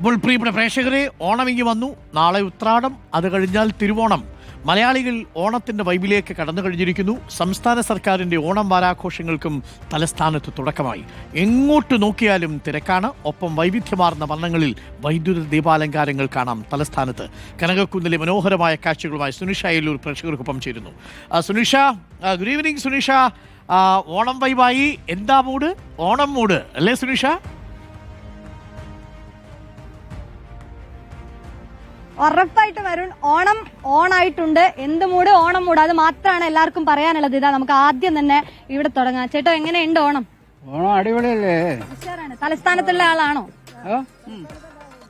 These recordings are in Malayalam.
അപ്പോൾ പ്രിയപ്പെട്ട പ്രേക്ഷകരെ, ഓണം ഇങ്ങി വന്നു. നാളെ ഉത്രാടം, അത് കഴിഞ്ഞാൽ തിരുവോണം. മലയാളികൾ ഓണത്തിന്റെ വൈബിലേക്ക് കടന്നു കഴിഞ്ഞിരിക്കുന്നു. സംസ്ഥാന സർക്കാരിന്റെ ഓണം വാരാഘോഷങ്ങൾക്കും തലസ്ഥാനത്ത് തുടക്കമായി. എങ്ങോട്ട് നോക്കിയാലും തിരക്കാണ്. ഒപ്പം വൈവിധ്യമാർന്ന വർണ്ണങ്ങളിൽ വൈദ്യുത ദീപാലങ്കാരങ്ങൾ കാണാം തലസ്ഥാനത്ത്. കനകക്കുന്നിലെ മനോഹരമായ കാഴ്ചകളുമായി സുനിഷ അയ്യല്ലൂർ പ്രേക്ഷകർക്കൊപ്പം ചേരുന്നു. Sunisha, good evening Sunisha. ഓണം വൈബായി. എന്താ മൂഡ്? ഓണം മൂഡ് അല്ലേ സുനിഷ? ഉറപ്പായിട്ട് വരുൺ, ഓണം ഓണായിട്ടുണ്ട്. എന്ത് മൂട്? ഓണം മൂട്. അത് മാത്രമാണ് എല്ലാവർക്കും പറയാനുള്ളത്. ഇതാ നമുക്ക് ആദ്യം തന്നെ ഇവിടെ തുടങ്ങാം. ചേട്ടോ, എങ്ങനെയുണ്ട് ഓണം? ഓണം അടിപൊളിയല്ലേ? ഉഷാറാണ്. തലസ്ഥാനത്തുള്ള ആളാണോ?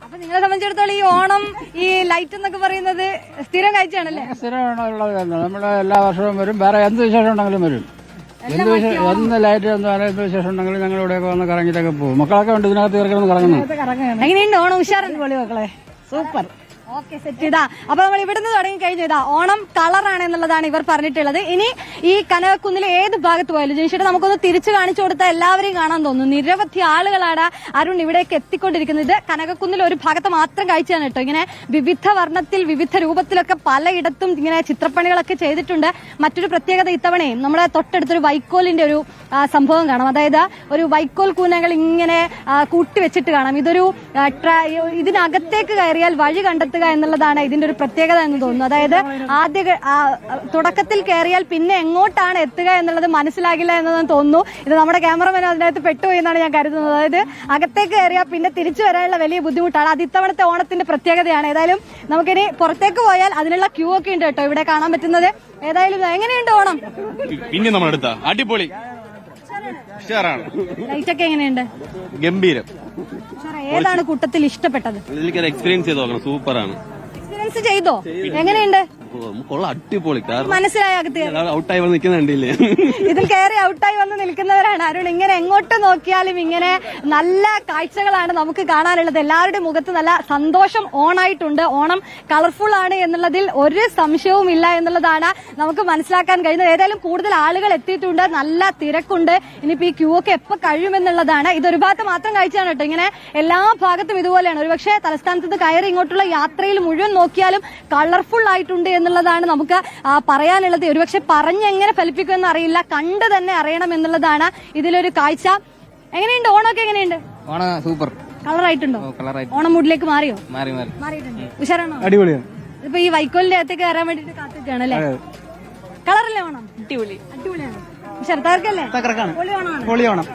അപ്പൊ നിങ്ങളെ സംബന്ധിച്ചിടത്തോളം ഈ ഓണം, ഈ ലൈറ്റ് എന്നൊക്കെ പറയുന്നത് സ്ഥിരം കാഴ്ചയാണല്ലേ? സ്ഥിരമുള്ളത് നമ്മള് എല്ലാ വർഷവും വരും. വേറെ എന്ത് വിശേഷം ഉണ്ടെങ്കിലും വരും. എന്ത് ലൈറ്റ് എന്ത് വിശേഷം ഉണ്ടെങ്കിലും ഞങ്ങൾ ഇവിടെയൊക്കെ വന്ന് കറങ്ങിയിട്ടൊക്കെ പോകും. മക്കളൊക്കെ ഉണ്ട് ഇതിനകത്ത് ഇറക്കണം കറങ്ങുന്നു. എങ്ങനെയുണ്ട് ഓണം? ഉഷാറുണ്ട് മക്കളെ, സൂപ്പർ. Okay, set. ഇതാ അപ്പൊ നമ്മൾ ഇവിടുന്ന് തുടങ്ങി കഴിഞ്ഞു. ഇതാ ഓണം കളറാണ് എന്നുള്ളതാണ് ഇവർ പറഞ്ഞിട്ടുള്ളത്. ഇനി ഈ കനകക്കുന്നിലെ ഏത് ഭാഗത്ത് പോയാലും ജനിച്ചിട്ട് നമുക്കൊന്ന് തിരിച്ചു കാണിച്ചു കൊടുത്താൽ എല്ലാവരെയും കാണാൻ തോന്നുന്നു. നിരവധി ആളുകളാണ് അരുൺ ഇവിടേക്ക് എത്തിക്കൊണ്ടിരിക്കുന്നത്. കനകക്കുന്നിൽ ഒരു ഭാഗത്ത് മാത്രം കാഴ്ചയാണ് കേട്ടോ. ഇങ്ങനെ വിവിധ വർണ്ണത്തിൽ വിവിധ രൂപത്തിലൊക്കെ പലയിടത്തും ഇങ്ങനെ ചിത്രപ്പണികളൊക്കെ ചെയ്തിട്ടുണ്ട്. മറ്റൊരു പ്രത്യേകത, ഇത്തവണയും നമ്മുടെ തൊട്ടടുത്തൊരു വൈക്കോലിന്റെ ഒരു സംഭവം കാണാം. അതായത് ഒരു വൈക്കോൽ കൂനകൾ ഇങ്ങനെ കൂട്ടിവെച്ചിട്ട് കാണാം. ഇതൊരു ഇതിനകത്തേക്ക് കയറിയാൽ വഴി കണ്ടെത്തുക എന്നുള്ളതാണ് ഇതിന്റെ ഒരു പ്രത്യേകത എന്ന് തോന്നുന്നു. അതായത് ആദ്യ തുടക്കത്തിൽ കയറിയാൽ പിന്നെ എങ്ങോട്ടാണ് എത്തുക എന്നുള്ളത് മനസ്സിലാകില്ല എന്ന് തോന്നുന്നു. ഇത് നമ്മുടെ ക്യാമറമാൻ അതിനകത്ത് പെട്ടുപോയി എന്നാണ് ഞാൻ കരുതുന്നത്. അതായത് അകത്തേക്ക് കയറിയാൽ പിന്നെ തിരിച്ചു വരാനുള്ള വലിയ ബുദ്ധിമുട്ടാണ്. അത് ഇത്തവണത്തെ ഓണത്തിന്റെ പ്രത്യേകതയാണ്. ഏതായാലും നമുക്കിനി പുറത്തേക്ക് പോയാൽ അതിനുള്ള ക്യൂ ഒക്കെ ഉണ്ട് കേട്ടോ ഇവിടെ കാണാൻ പറ്റുന്നത്. ഏതായാലും എങ്ങനെയുണ്ട് ഓണം? പിന്നെ നമ്മളെടുത്ത അടിപൊളി ലൈറ്റ് ഒക്കെ എങ്ങനെയുണ്ട്? ഗംഭീരം. ഏതാണ് കൂട്ടത്തിൽ ഇഷ്ടപ്പെട്ടത്? എനിക്കത് എക്സ്പീരിയൻസ് ചെയ്ത് നോക്കണം. സൂപ്പറാണ്. എക്സ്പീരിയൻസ് ചെയ്തോ? എങ്ങനെയുണ്ട്? അടിപൊളി. മനസ്സിലായ ഔട്ടായി വന്ന് നിൽക്കുന്നുണ്ടില്ലേ? ഇതിൽ കയറി ഔട്ടായി വന്ന് നിൽക്കുന്നവരാണ് അരുൺ. ഇങ്ങനെ എങ്ങോട്ട് നോക്കിയാലും ഇങ്ങനെ നല്ല കാഴ്ചകളാണ് നമുക്ക് കാണാനുള്ളത്. എല്ലാവരുടെയും മുഖത്ത് നല്ല സന്തോഷം. ഓണായിട്ടുണ്ട്. ഓണം കളർഫുൾ ആണ് എന്നുള്ളതിൽ ഒരു സംശയവും ഇല്ല എന്നുള്ളതാണ് നമുക്ക് മനസ്സിലാക്കാൻ കഴിയുന്നത്. ഏതായാലും കൂടുതൽ ആളുകൾ എത്തിയിട്ടുണ്ട്. നല്ല തിരക്കുണ്ട്. ഇനിയിപ്പോ ഈ ക്യൂ ഒക്കെ എപ്പോ കഴിയുമെന്നുള്ളതാണ്. ഇതൊരു ഭാഗത്ത് മാത്രം കാഴ്ചയാണ് കേട്ടോ. ഇങ്ങനെ എല്ലാ ഭാഗത്തും ഇതുപോലെയാണ്. ഒരുപക്ഷെ തലസ്ഥാനത്ത് നിന്ന് കയറി ഇങ്ങോട്ടുള്ള യാത്രയിൽ മുഴുവൻ നോക്കിയാലും കളർഫുൾ ആയിട്ടുണ്ട് എന്നുള്ളതാണ് നമുക്ക് പറയാനുള്ളത്. ഒരുപക്ഷെ പറഞ്ഞെങ്ങനെ ഫലിപ്പിക്കുമെന്ന് അറിയില്ല, കണ്ട് തന്നെ അറിയണം എന്നുള്ളതാണ് ഇതിലൊരു കാഴ്ച. എങ്ങനെയുണ്ട് ഓണമൊക്കെ? എങ്ങനെയുണ്ട്? ഓണം സൂപ്പർ. കളറായിട്ടുണ്ടോ? ഓണം മൂഡിലേക്ക് മാറിയോ? മാറിയിട്ടുണ്ട്. ഉഷാറാണോ? അടിപൊളിയാണ്. ഇപ്പൊ ഈ വൈക്കോലിന്റെ അകത്തേക്ക് കയറാൻ വേണ്ടിട്ട് കാത്തിരിക്കുകയാണ് അല്ലേ? കളറല്ലേ ഓണം? അടിപൊളിയാണ്. ഉഷാർക്കാർക്കല്ലേ? പൊളിയോണം.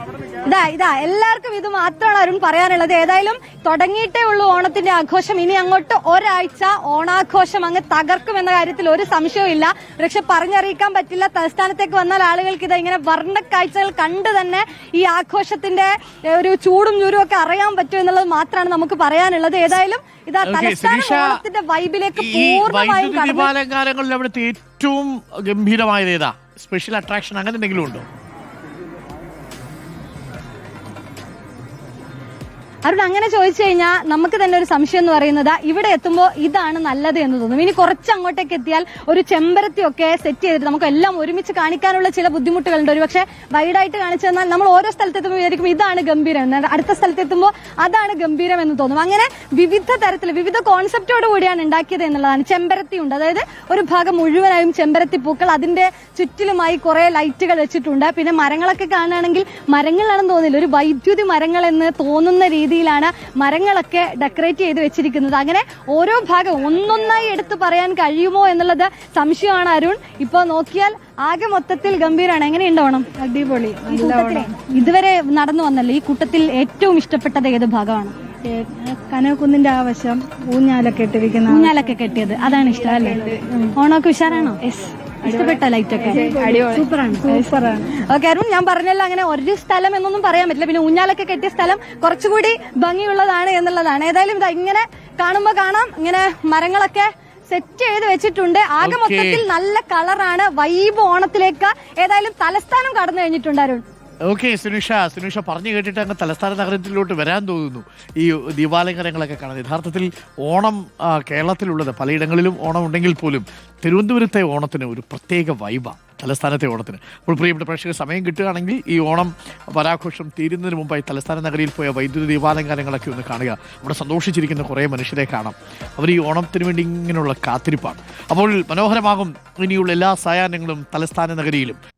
ഇതാ എല്ലാവർക്കും ഇത് മാത്രമാണ് അരുൺ പറയാനുള്ളത്. ഏതായാലും തുടങ്ങിയിട്ടേ ഉള്ളൂ ഓണത്തിന്റെ ആഘോഷം. ഇനി അങ്ങോട്ട് ഒരാഴ്ച ഓണാഘോഷം അങ്ങ് തകർക്കും എന്ന കാര്യത്തിൽ ഒരു സംശയവും ഇല്ല. പക്ഷെ പറഞ്ഞറിയിക്കാൻ പറ്റില്ല. തലസ്ഥാനത്തേക്ക് വന്നാൽ ആളുകൾക്ക് ഇത് ഇങ്ങനെ വർണ്ണ കാഴ്ചകൾ കണ്ട് തന്നെ ഈ ആഘോഷത്തിന്റെ ഒരു ചൂടും ഞൂരും ഒക്കെ അറിയാൻ പറ്റും എന്നുള്ളത് മാത്രമാണ് നമുക്ക് പറയാനുള്ളത്. ഏതായാലും ഇതാ തലസ്ഥാന ഓണത്തിന്റെ വൈബിലേക്ക് പൂർണ്ണമായും ദീപാലങ്കാരങ്ങളിൽ അവിടുത്തെ ഏറ്റവും ഗംഭീരമായത് ഏതാ? സ്പെഷ്യൽ അട്രാക്ഷൻ അങ്ങനെ എന്തെങ്കിലും ഉണ്ടോ? അരുൺ, അങ്ങനെ ചോദിച്ചു കഴിഞ്ഞാൽ നമുക്ക് തന്നെ ഒരു സംശയം എന്ന് പറയുന്നത് ഇവിടെ എത്തുമ്പോൾ ഇതാണ് നല്ലത് എന്ന് തോന്നും. ഇനി കുറച്ച് അങ്ങോട്ടേക്ക് എത്തിയാൽ ഒരു ചെമ്പരത്തിയൊക്കെ സെറ്റ് ചെയ്തിട്ട് നമുക്ക് എല്ലാം ഒരുമിച്ച് കാണിക്കാനുള്ള ചില ബുദ്ധിമുട്ടുകളുണ്ട്. ഒരു പക്ഷേ വൈഡായിട്ട് കാണിച്ചു തന്നാൽ നമ്മൾ ഓരോ സ്ഥലത്തെത്തുമ്പോൾ വിചാരിക്കും ഇതാണ് ഗംഭീരം, അടുത്ത സ്ഥലത്തെത്തുമ്പോൾ അതാണ് ഗംഭീരം എന്ന് തോന്നും. അങ്ങനെ വിവിധ തരത്തിൽ വിവിധ കോൺസെപ്റ്റോട് കൂടിയാണ് ഉണ്ടാക്കിയത് എന്നുള്ളതാണ്. ചെമ്പരത്തി ഉണ്ട്. അതായത് ഒരു ഭാഗം മുഴുവനായും ചെമ്പരത്തി പൂക്കൾ, അതിന്റെ ചുറ്റിലുമായി കുറെ ലൈറ്റുകൾ വെച്ചിട്ടുണ്ട്. പിന്നെ മരങ്ങളൊക്കെ കാണുകയാണെങ്കിൽ മരങ്ങളാണെന്ന് തോന്നില്ല, ഒരു വൈദ്യുതി മരങ്ങൾ എന്ന് തോന്നുന്ന രീതിയിലാണ് മരങ്ങളൊക്കെ ഡെക്കറേറ്റ് ചെയ്ത് വെച്ചിരിക്കുന്നത്. അങ്ങനെ ഓരോ ഭാഗവും ഒന്നൊന്നായി എടുത്ത് പറയാൻ കഴിയുമോ എന്നുള്ളത് സംശയമാണ് അരുൺ. ഇപ്പൊ നോക്കിയാൽ ആകെ മൊത്തത്തിൽ ഗംഭീരമാണ്. എങ്ങനെയുണ്ട് ഓണം? അടിപൊളി. ഇതുവരെ നടന്നു വന്നല്ലോ, ഈ കൂട്ടത്തിൽ ഏറ്റവും ഇഷ്ടപ്പെട്ടത് ഏത് ഭാഗമാണ്? കനകക്കുന്നിന്റെ ആ വശം ഊഞ്ഞാലൊക്കെ ഇട്ടിരിക്കുന്ന ഊഞ്ഞാലൊക്കെ കെട്ടിയത്, അതാണ് ഇഷ്ടം അല്ലേ? ഓണമൊക്കെ ഉഷാറാണോ? ഇഷ്ടപ്പെട്ട ലൈറ്റൊക്കെ സൂപ്പറാണ്. ഓക്കെ അരുൺ, ഞാൻ പറഞ്ഞല്ലോ അങ്ങനെ ഒരു സ്ഥലം എന്നൊന്നും പറയാൻ പറ്റില്ല. പിന്നെ ഊഞ്ഞാലൊക്കെ കെട്ടിയ സ്ഥലം കുറച്ചുകൂടി ഭംഗിയുള്ളതാണ് എന്നുള്ളതാണ്. ഏതായാലും ഇങ്ങനെ കാണുമ്പോ കാണാം, ഇങ്ങനെ മരങ്ങളൊക്കെ സെറ്റ് ചെയ്ത് വെച്ചിട്ടുണ്ട്. ആകെ മൊത്തത്തിൽ നല്ല കളറാണ്. വൈബ് ഓണത്തിലേക്ക് ഏതായാലും തലസ്ഥാനം കടന്നു കഴിഞ്ഞിട്ടുണ്ട് അരുൺ. ഓക്കെ സുനിഷ പറഞ്ഞു കേട്ടിട്ട് അങ്ങ് തലസ്ഥാന നഗരത്തിലോട്ട് വരാൻ തോന്നുന്നു. ഈ ദീപാലങ്കാരങ്ങളൊക്കെ കാണാൻ യഥാർത്ഥത്തിൽ ഓണം കേരളത്തിലുള്ളത് പലയിടങ്ങളിലും ഓണം ഉണ്ടെങ്കിൽ പോലും തിരുവനന്തപുരത്തെ ഓണത്തിന് ഒരു പ്രത്യേക വൈബാണ്. തലസ്ഥാനത്തെ ഓണത്തിന്. അപ്പോൾ പ്രിയപ്പെട്ട പ്രേക്ഷകർ സമയം കിട്ടുകയാണെങ്കിൽ ഈ ഓണം വാരാഘോഷം തീരുന്നതിന് മുമ്പായി തലസ്ഥാന നഗരിയിൽ പോയ വൈദ്യുതി ദീപാലങ്കാരങ്ങളൊക്കെ ഒന്ന് കാണുക. അവിടെ സന്തോഷിച്ചിരിക്കുന്ന കുറേ മനുഷ്യരെ കാണാം. അവർ ഈ ഓണത്തിന് വേണ്ടി ഇങ്ങനെയുള്ള കാത്തിരിപ്പാണ്. അപ്പോൾ മനോഹരമാകും ഇനിയുള്ള എല്ലാ സായാഹ്നങ്ങളും തലസ്ഥാന നഗരിയിലും.